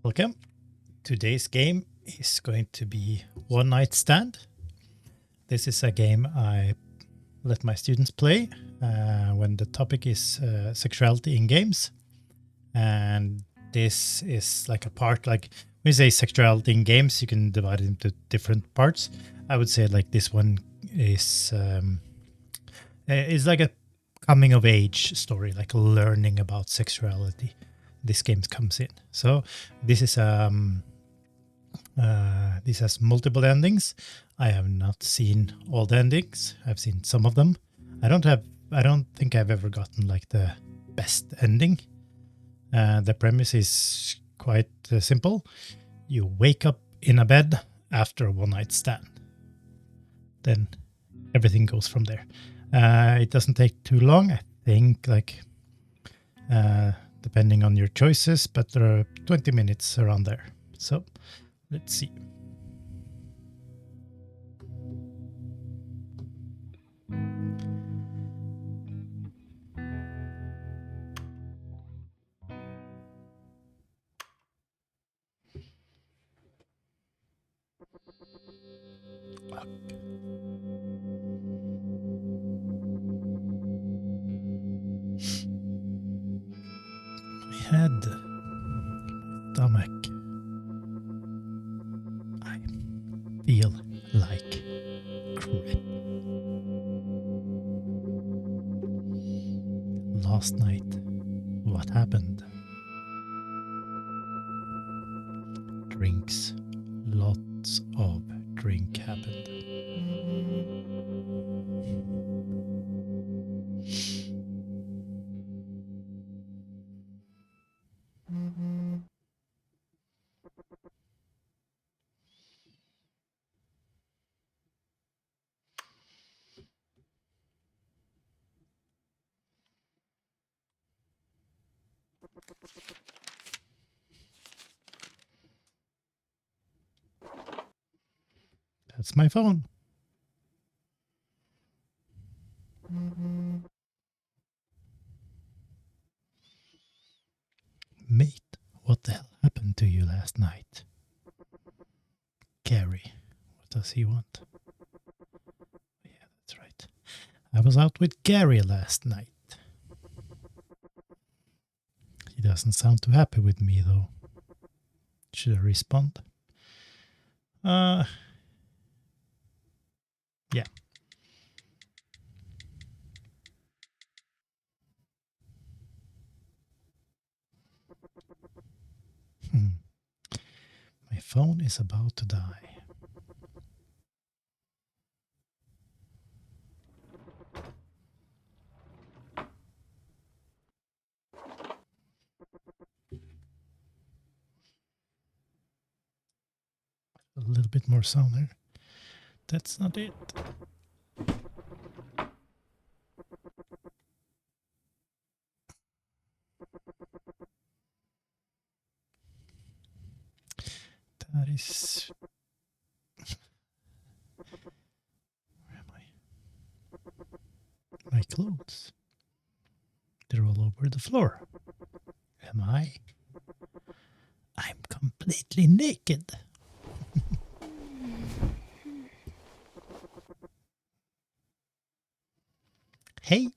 Welcome. Today's game is going to be One Night Stand. This is a game I let my students play when the topic is sexuality in games. And this is like a part, like when you say sexuality in games, you can divide it into different parts. I would say like this one is like a coming of age story, like learning about sexuality. This game comes in. So this is this has multiple endings. I have not seen all the endings. I've seen some of them. I don't think I've ever gotten like the best ending. The premise is quite simple. You wake up in a bed after a one-night stand. Then everything goes from there. It doesn't take too long. I think like depending on your choices, but there are 20 minutes around there. So let's see. My head, stomach. I feel like crap. Last night, what happened? Drinks. Lots of drink happened. That's my phone. Mate, what the hell happened to you last night? Gary, what does he want? Yeah, that's right. I was out with Gary last night. He doesn't sound too happy with me though. Should I respond? Yeah. My phone is about to die. A little bit more sound there. That's not it. That is... Where am I? My clothes. They're all over the floor. Am I? I'm completely naked. Hey.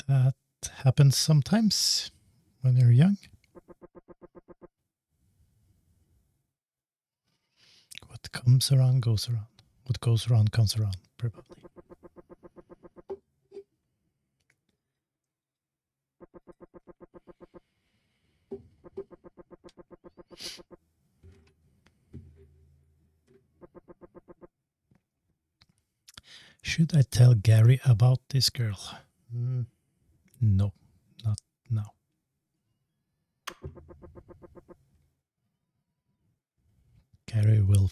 That happens sometimes when you're young. What comes around goes around. What goes around comes around, probably. Should I tell Gary about this girl? No, not now.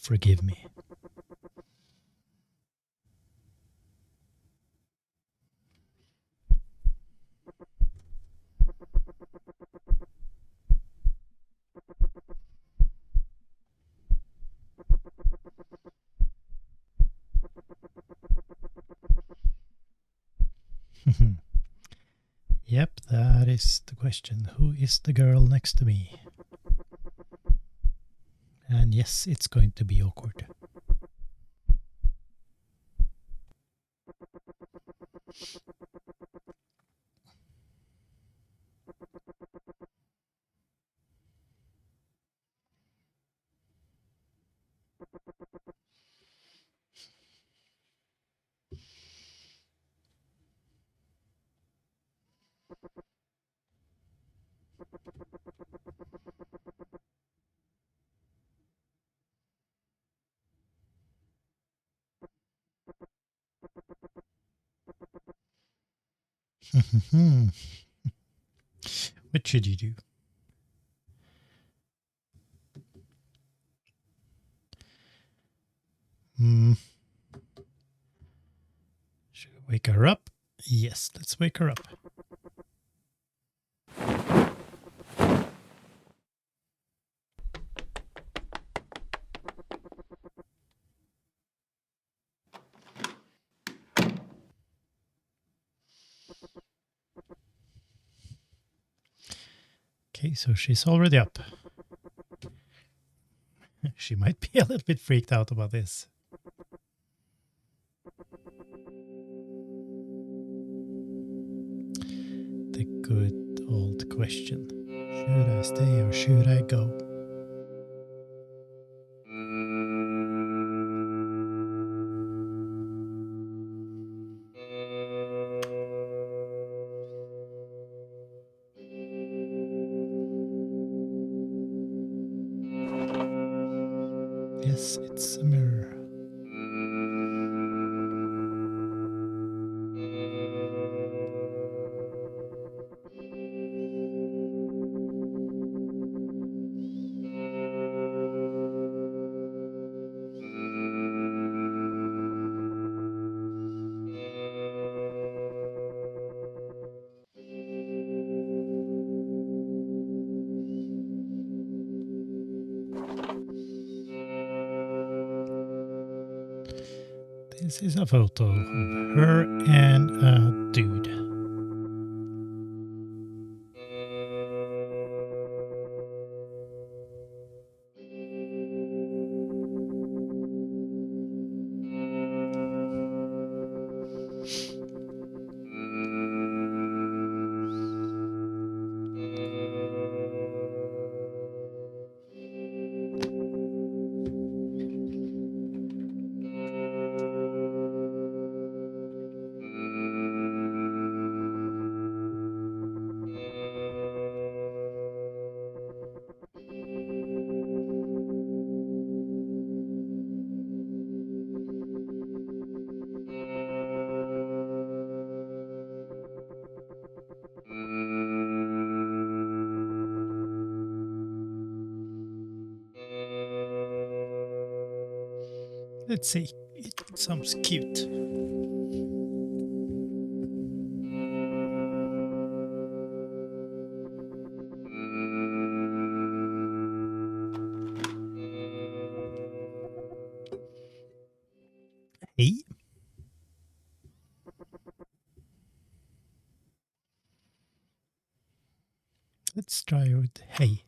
forgive me. Yep, that is the question. Who is the girl next to me? And yes, it's going to be awkward. What should you do? Should we wake her up? Yes, let's wake her up. Okay, so she's already up. She might be a little bit freaked out about this. The good old question. Should I stay or should I go? Yes, it's a mirror. This is a photo of her and a dude. Let's see. It sounds cute. Hey. Let's try with hey.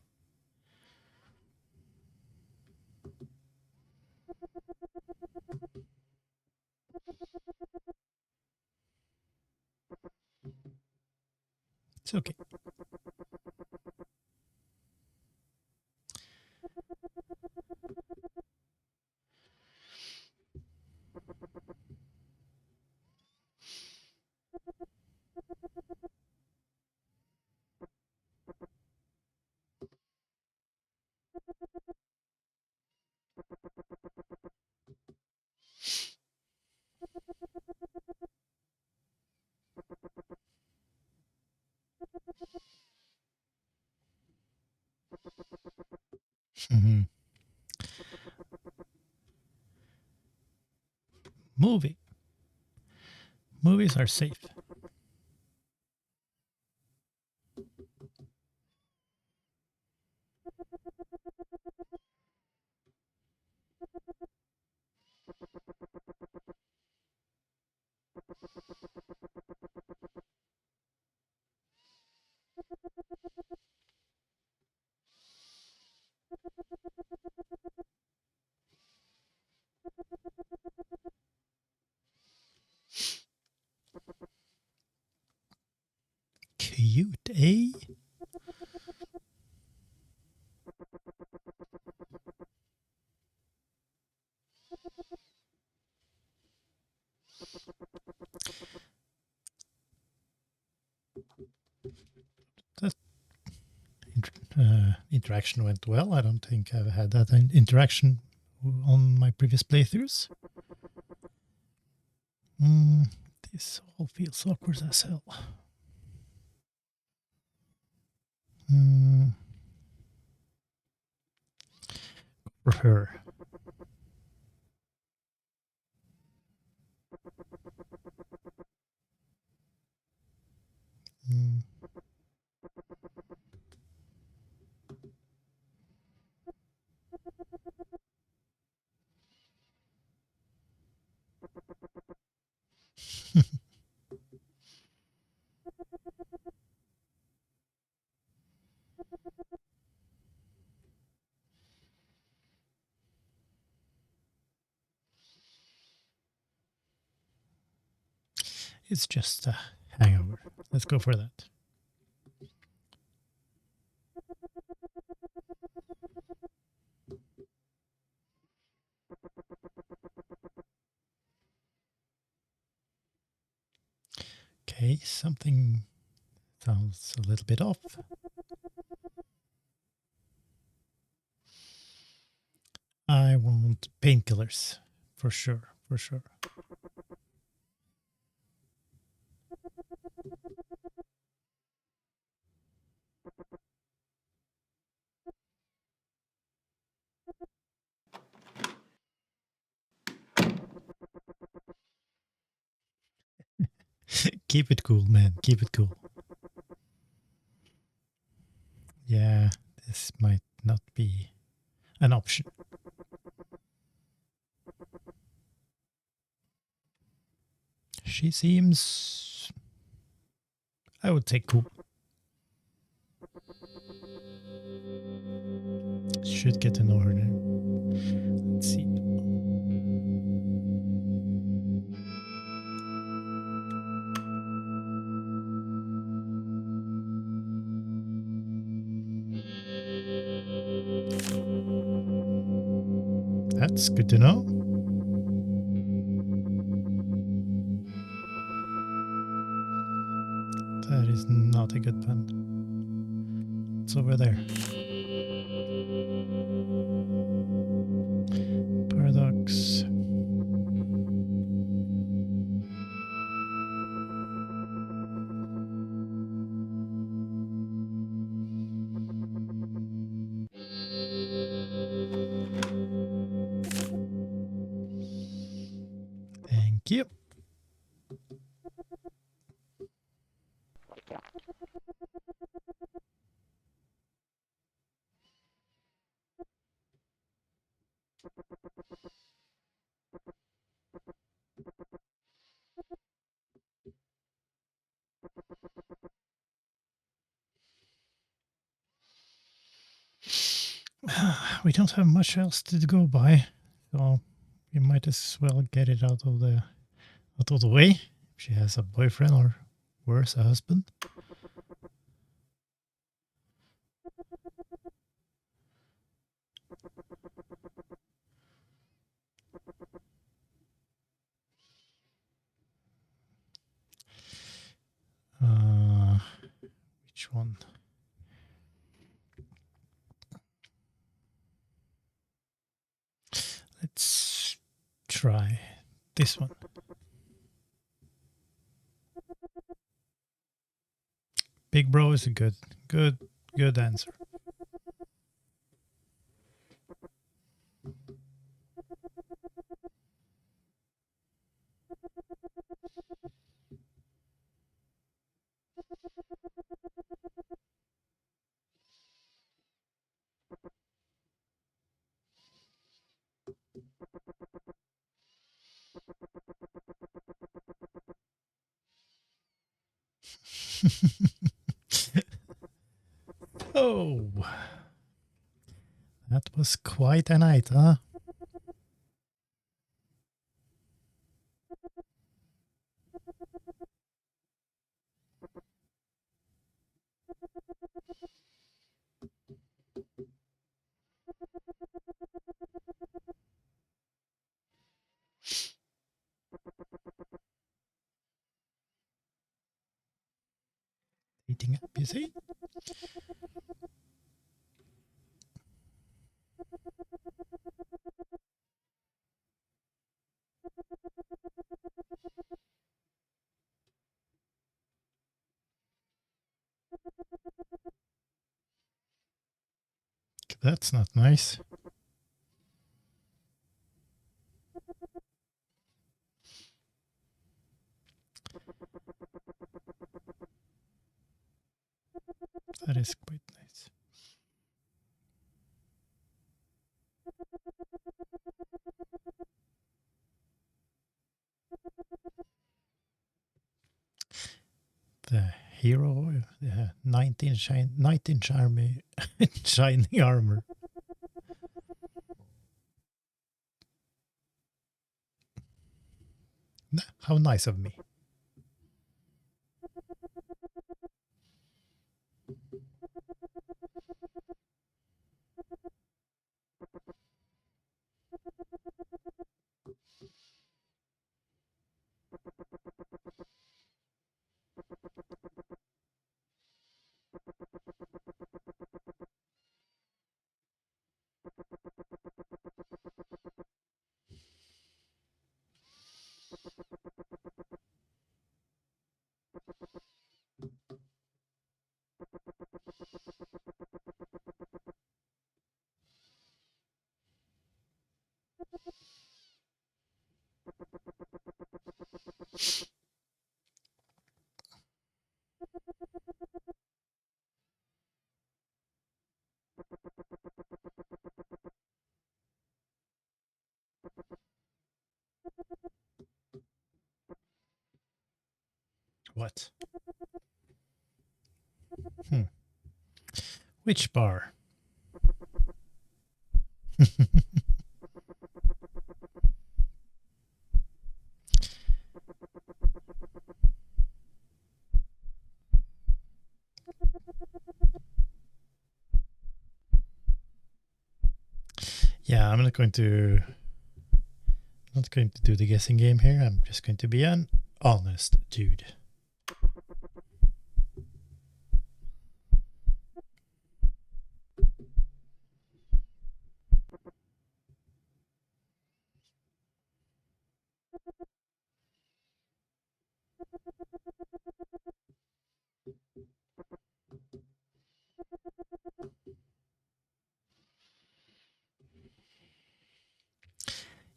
It's okay. Movie. Movies are safe. Cute, eh? That interaction went well. I don't think I've had that interaction on my previous playthroughs. This all feels awkward as hell. For her. It's just a hangover. Let's go for that. Okay, something sounds a little bit off. I want painkillers, for sure, for sure. Keep it cool, man. Keep it cool. Yeah, this might not be an option. She seems, I would say, cool. Should get to know her now. Let's see. That's good to know. That is not a good pun. It's over there. Paradox. Thank you. We don't have much else to go by, so we might as well get it out of the way. If she has a boyfriend or worse, a husband. Which one? Let's try this one. Big bro is a good answer. Oh, that was quite a night, huh? Eating up, you see? That's not nice. That is quite nice. The hero, the 19 army, shining armor. How nice of me. What? Hmm. Which bar? Yeah, I'm not going to do the guessing game here. I'm just going to be an honest dude.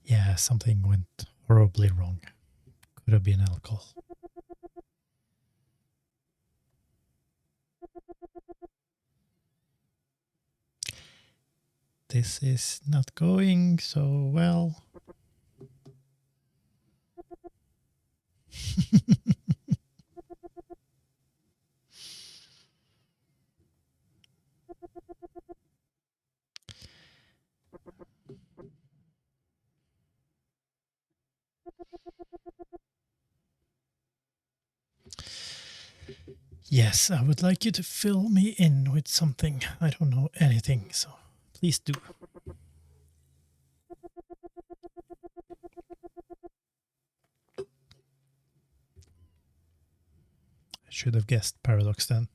Yeah, something went horribly wrong. Could have been alcohol. This is not going so well. Yes, I would like you to fill me in with something. I don't know anything, so please do. I should have guessed Paradox then.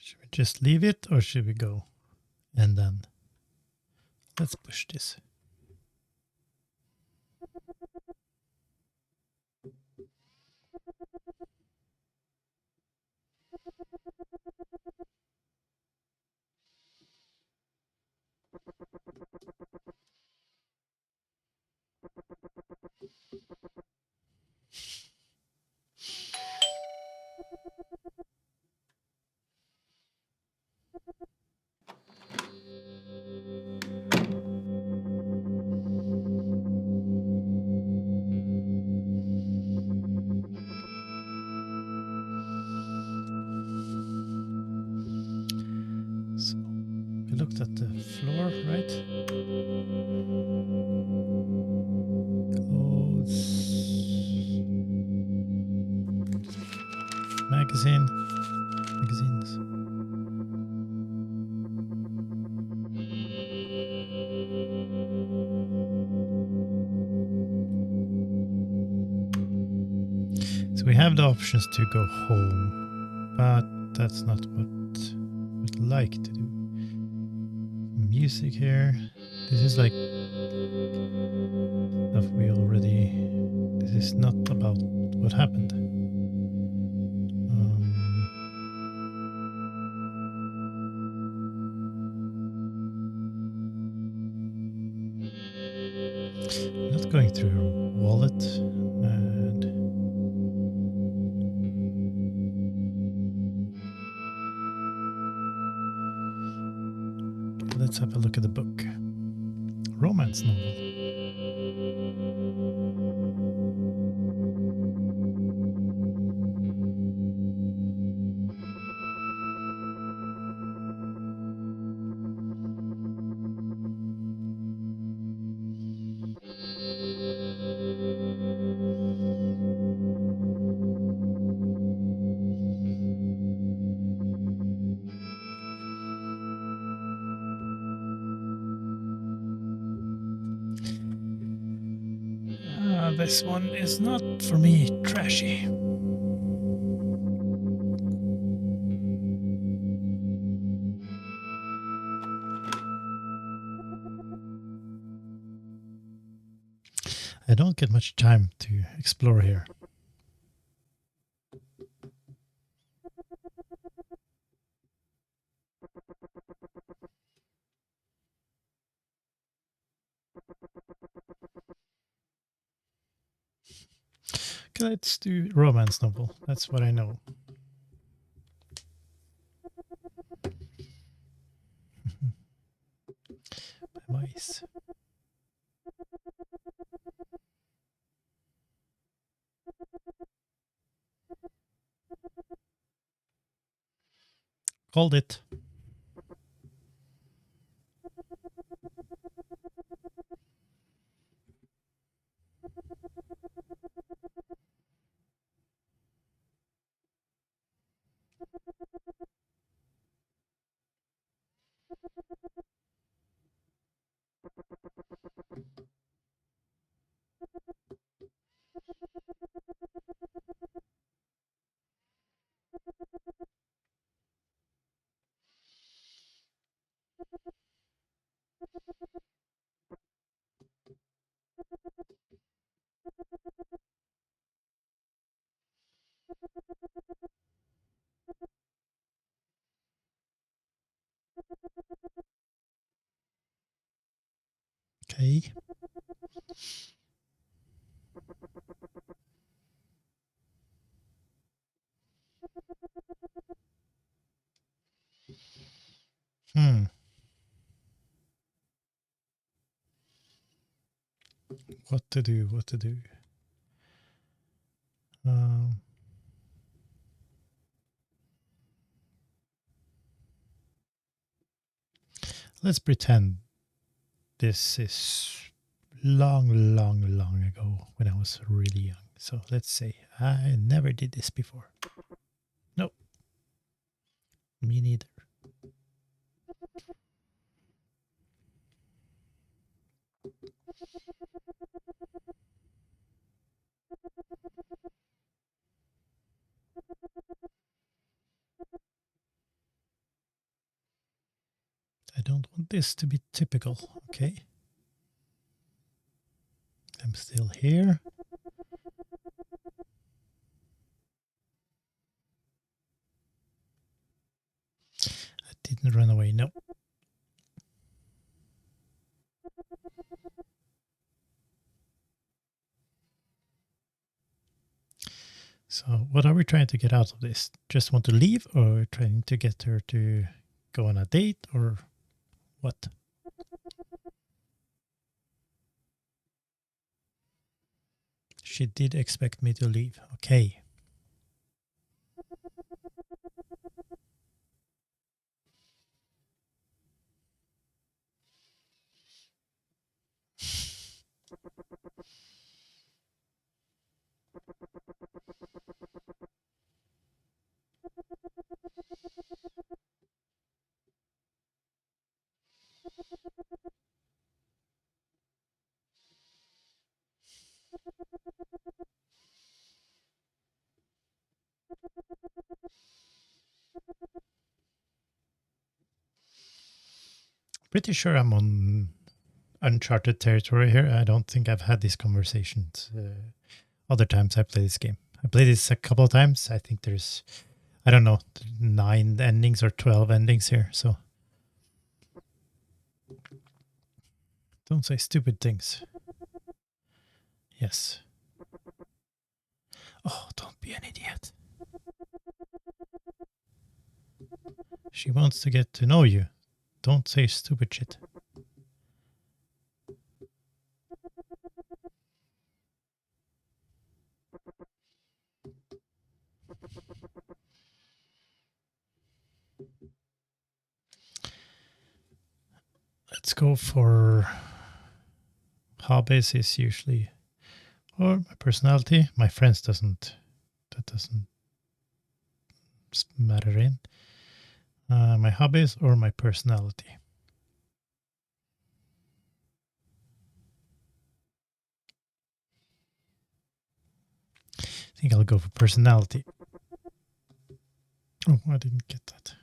Should we just leave it or should we go? And then let's push this. So we looked at the floor, right? Clothes. Magazines. So we have the options to go home, but that's not what we'd like to do. Music here. This is like stuff we already. This is not about what happened. Not going through her wallet and let's have a look at the book. Romance novel. This one is not for me. Trashy. I don't get much time to explore here. Okay, let's do romance novel. That's what I know. Mice. Called it. Okay. What to do? Let's pretend this is long ago when I was really young. So let's say I never did this before. No, me neither. I don't want this to be typical. Okay. I'm still here. I didn't run away. No. So what are we trying to get out of this? Just want to leave, or trying to get her to go on a date, or what? She did expect me to leave. Okay. Pretty sure I'm on uncharted territory here. I don't think I've had these conversations other times I play this game. I played this a couple of times. I think there's, I don't know, 9 endings or 12 endings here. So don't say stupid things. Yes. Oh, don't be an idiot. She wants to get to know you. Don't say stupid shit. Let's go for hobbies is usually, or my personality. My friends that doesn't matter in. My hobbies or my personality. I think I'll go for personality. Oh, I didn't get that.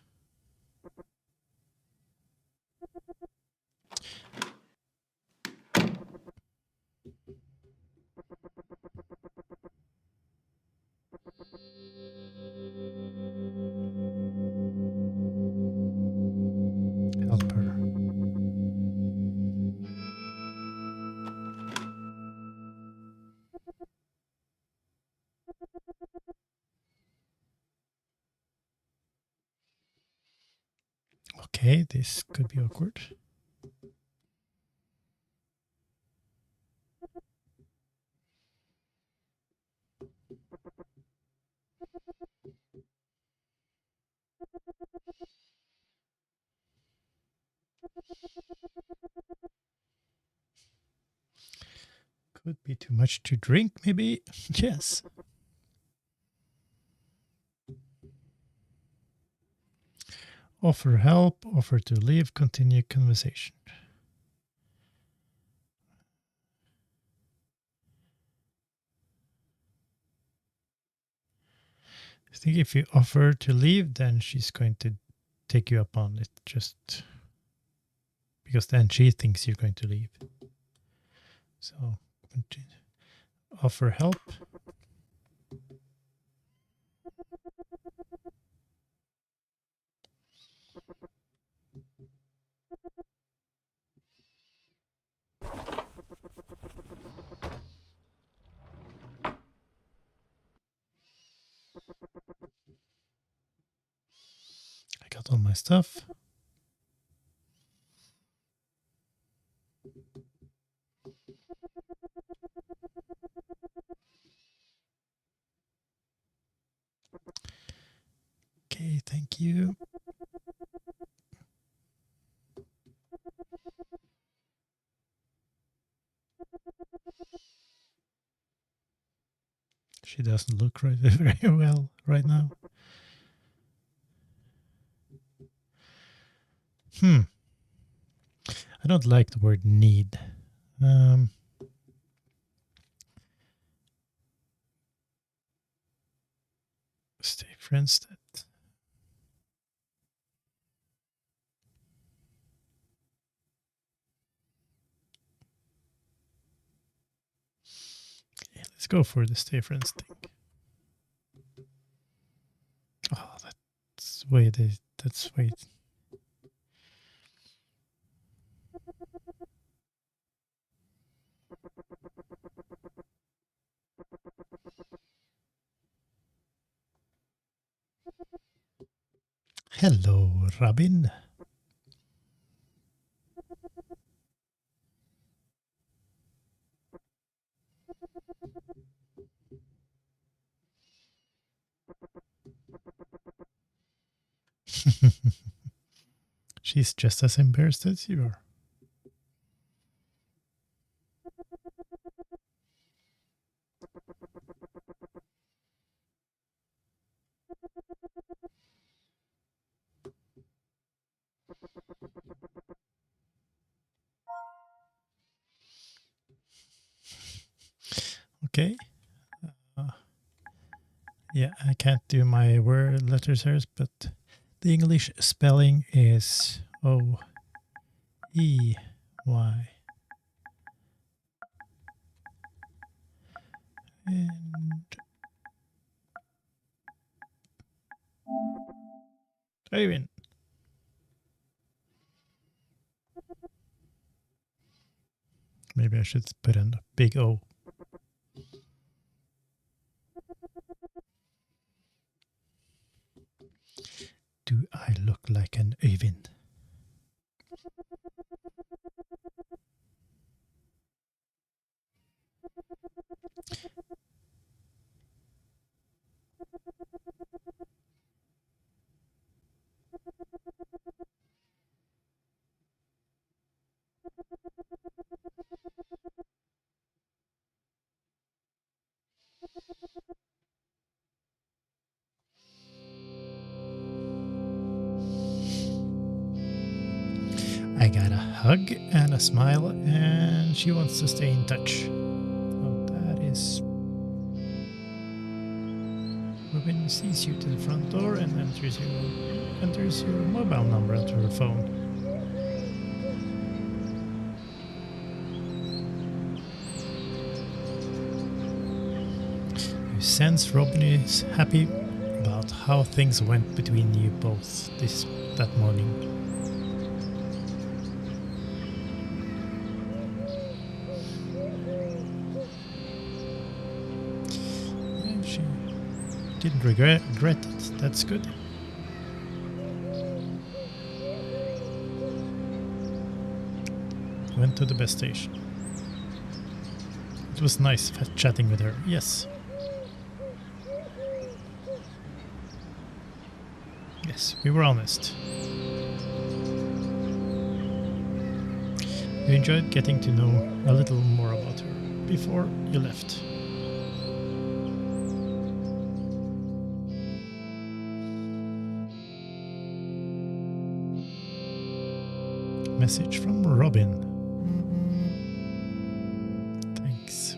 Help her. Okay, this could be awkward. Could be too much to drink, maybe. Yes. Offer help, offer to leave, continue conversation. I think if you offer to leave, then she's going to take you up on it, just because then she thinks you're going to leave. So offer help. I got all my stuff. Okay, thank you. She doesn't look very well right now. I don't like the word need. Stay friends. let's go for the stay friends thing. Oh, that's way that's way. Hello, Robin. She's just as embarrassed as you are. Okay. Yeah, I can't do my word letters here, but the English spelling is O-E-Y. And Oyvind. Maybe I should put in a big O. Do I look like an Oyvind? I got a hug and a smile, and she wants to stay in touch. Oh, that is. Robin sees you to the front door and enters your mobile number into her phone. You sense Robin is happy about how things went between you both that morning. And she didn't regret it. That's good. Went to the best station. It was nice chatting with her. Yes. Yes, we were honest. You enjoyed getting to know a little more about her before you left. Message from Robin. Thanks.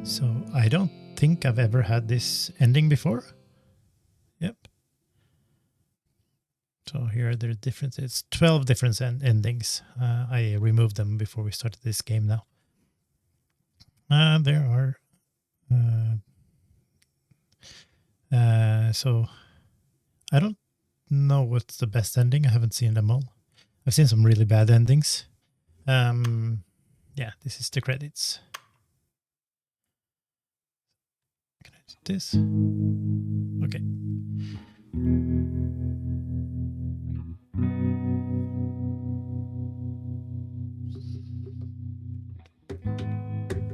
So I don't think I've ever had this ending before. Yep. So here are the different. It's 12 different endings. I removed them before we started this game now. There are. So I don't know what's the best ending. I haven't seen them all. I've seen some really bad endings. Yeah, this is the credits. Can I do this? Okay.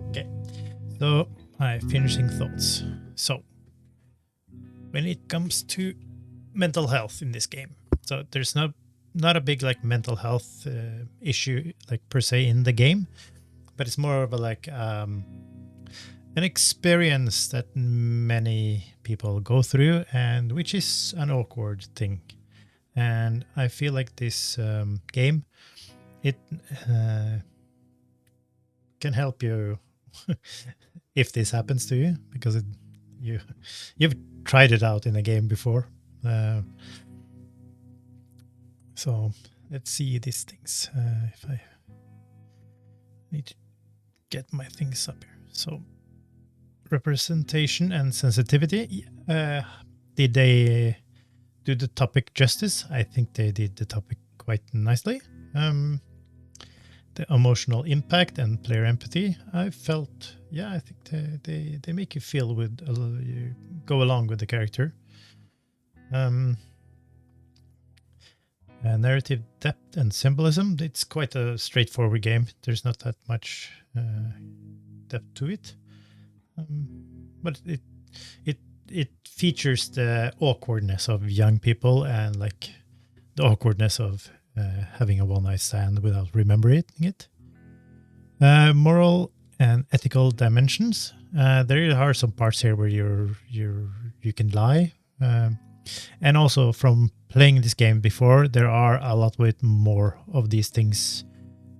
Okay. So my finishing thoughts. So when it comes to mental health in this game, so there's not a big like mental health issue like per se in the game, but it's more of a like an experience that many people go through, and which is an awkward thing. And I feel like this game, it can help you if this happens to you, because you've tried it out in a game before. So let's see these things. If I need to get my things up here. So representation and sensitivity. Did they do the topic justice? I think they did the topic quite nicely. The emotional impact and player empathy, I felt, I think they make you feel with, you go along with the character. Narrative depth and symbolism, it's quite a straightforward game. There's not that much depth to it, but it features the awkwardness of young people and like the awkwardness of having a one-night stand without remembering it. Moral and ethical dimensions. There are some parts here where you can lie, and also from playing this game before, there are a lot with more of these things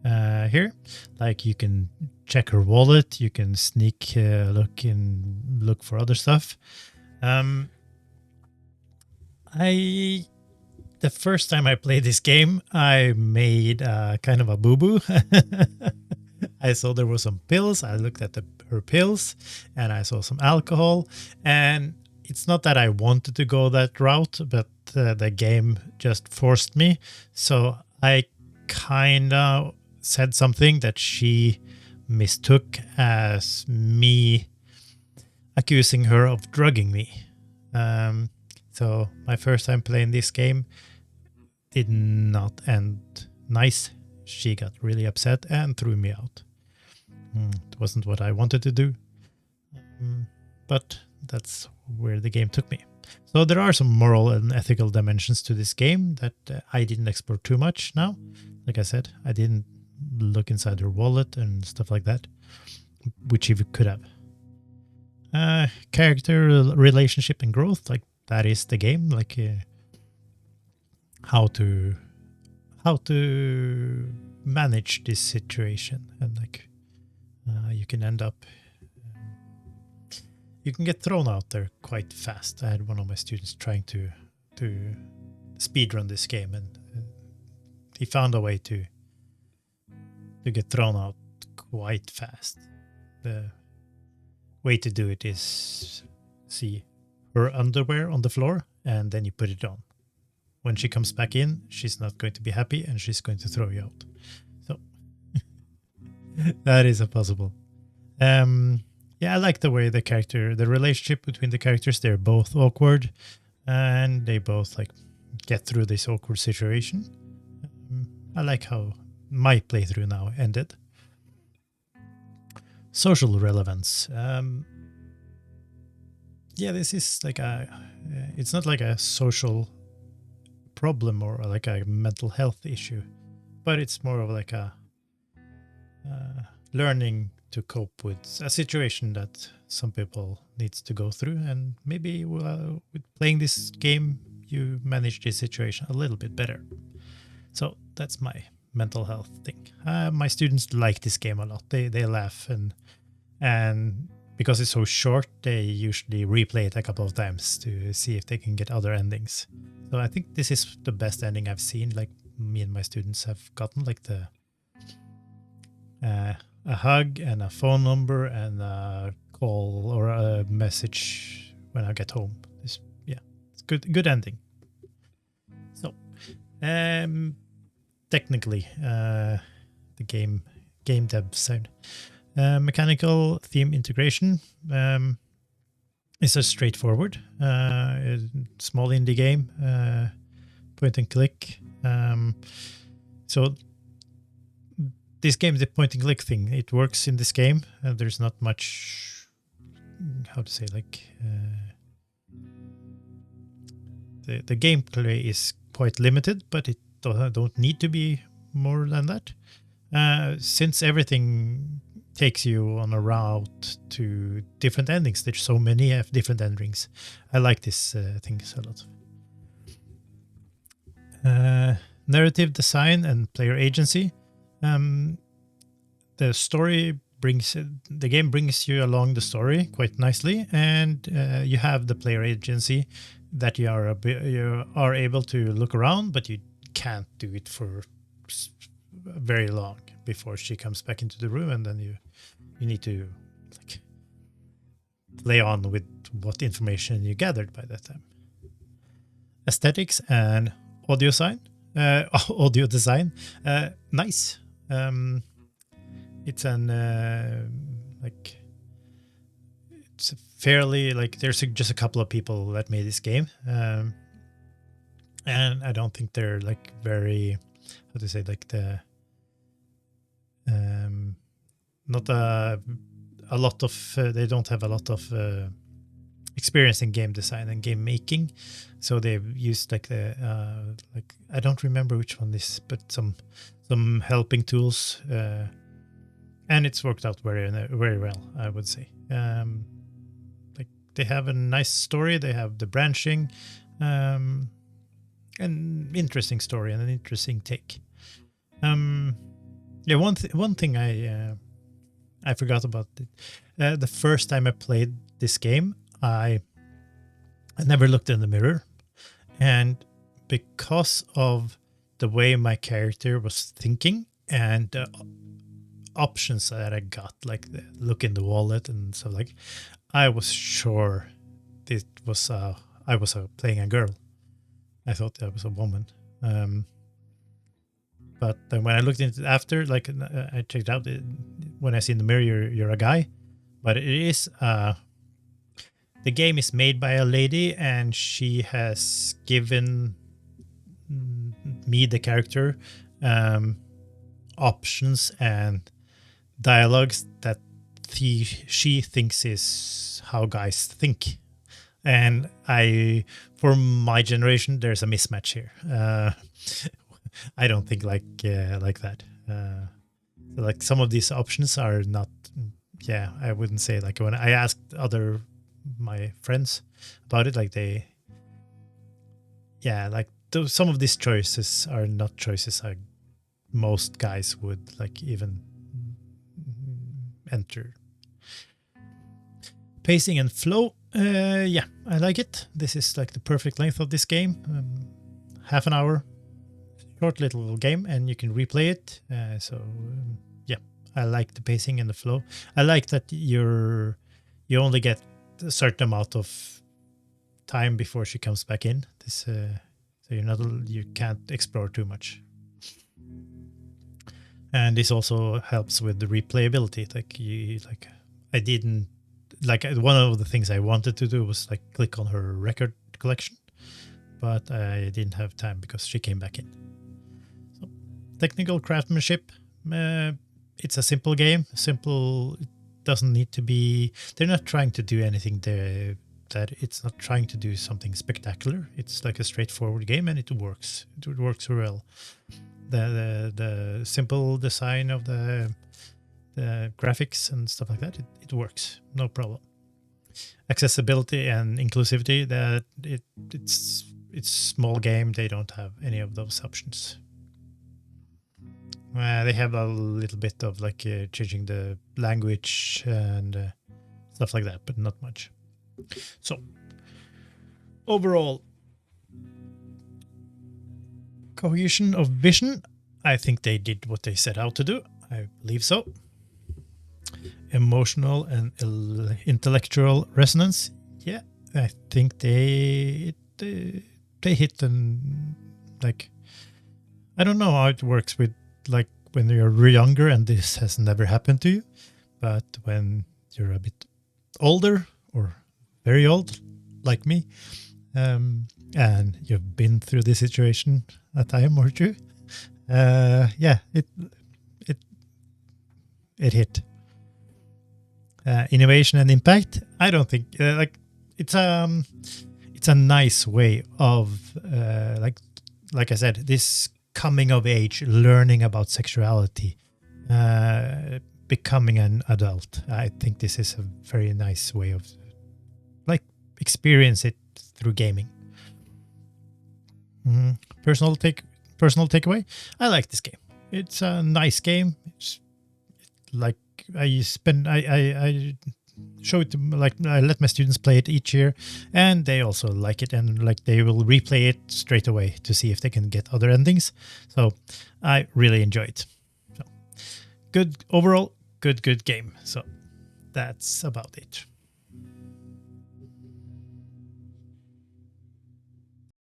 here. Like you can check her wallet, you can sneak look for other stuff. The first time I played this game, I made kind of a boo-boo. I saw there were some pills. I looked at her pills, and I saw some alcohol. And it's not that I wanted to go that route, but the game just forced me. So I kind of said something that she mistook as me accusing her of drugging me. So my first time playing this game did not end nice. She got really upset and threw me out. It wasn't what I wanted to do, but that's where the game took me. So there are some moral and ethical dimensions to this game that I didn't explore too much now. Like I said, I didn't look inside her wallet and stuff like that, which you could have. Character relationship and growth, like that is the game. Like how to manage this situation, and like you can end up you can get thrown out there quite fast. I had one of my students trying to speedrun this game, and he found a way to get thrown out quite fast. The way to do it is see her underwear on the floor, and then you put it on. When she comes back in, she's not going to be happy, and she's going to throw you out. So that is a possible. I like the way the relationship between the characters, they're both awkward, and they both like get through this awkward situation. I like how my playthrough now ended. Social relevance. This is like it's not like a social problem or like a mental health issue, but it's more of like a learning to cope with a situation that some people needs to go through, and maybe with playing this game you manage this situation a little bit better. So that's my mental health thing. My students like this game a lot. They laugh, and because it's so short, they usually replay it a couple of times to see if they can get other endings. So I think this is the best ending I've seen. Like me and my students have gotten like the a hug and a phone number and a call or a message when I get home. It's good ending. So technically the game dev side, mechanical theme integration is a straightforward small indie game, point and click. So this game, the point and click thing, it works in this game. There's not much, how to say, like the gameplay is quite limited, but it don't need to be more than that. Since everything takes you on a route to different endings, there's so many different endings. I like this things a lot. Narrative design and player agency. The game brings you along the story quite nicely, and you have the player agency that you are able to look around, but you can't do it for very long before she comes back into the room, and then you need to like play on with what information you gathered by that time. Aesthetics and audio audio design, nice. It's it's fairly like there's just a couple of people that made this game, and I don't think they're like very, how to say, like the not a lot of they don't have a lot of experience in game design and game making, so they've used like the like I don't remember which one this, but some helping tools, and it's worked out very well, I would say. Like they have a nice story, they have the branching, an interesting story and an interesting take. Yeah, one thing I forgot about it. The first time I played this game, I never looked in the mirror, and because of the way my character was thinking and the options that I got, like the look in the wallet and stuff, like I was sure it was I was playing a girl. I thought I was a woman. But then when I looked into it after, like I checked out when I see in the mirror, you're a guy, but it is the game is made by a lady, and she has given me, the character, options and dialogues that she thinks is how guys think. And for my generation, there's a mismatch here. I don't think like that. Like some of these options are not. Yeah, I wouldn't say, like when I asked my friends about it, like some of these choices are not choices most guys would like even enter. Pacing and flow, yeah, I like it. This is like the perfect length of this game. Half an hour, short little game, and you can replay it. Yeah, I like the pacing and the flow. I like that you only get a certain amount of time before she comes back in. So you can't explore too much. And this also helps with the replayability. I didn't like one of the things I wanted to do was like click on her record collection, but I didn't have time because she came back in. So, technical craftsmanship. It's a simple game. Simple. It doesn't need to be. They're not trying to do anything there. That it's not trying to do something spectacular. It's like a straightforward game, and it works. It works well. The simple design of the graphics and stuff like that, it works, no problem. Accessibility and inclusivity, that it's small game. They don't have any of those options. They have a little bit of like changing the language and stuff like that, but not much. So overall, cohesion of vision, I think they did what they set out to do. I believe so. Emotional and intellectual resonance, yeah, I think they hit, and like I don't know how it works with like when you're younger and this has never happened to you, but when you're a bit older or very old like me, and you've been through this situation a time or two, yeah, it hit. Innovation and impact, I don't think like it's a nice way of like I said, this coming of age, learning about sexuality, becoming an adult. I think this is a very nice way of like experience it through gaming. Personal takeaway, I like this game. It's a nice game. It's like I show it to, like, I let my students play it each year, and they also like it, and like they will replay it straight away to see if they can get other endings. So I really enjoy it. So good overall, good game. So that's about it.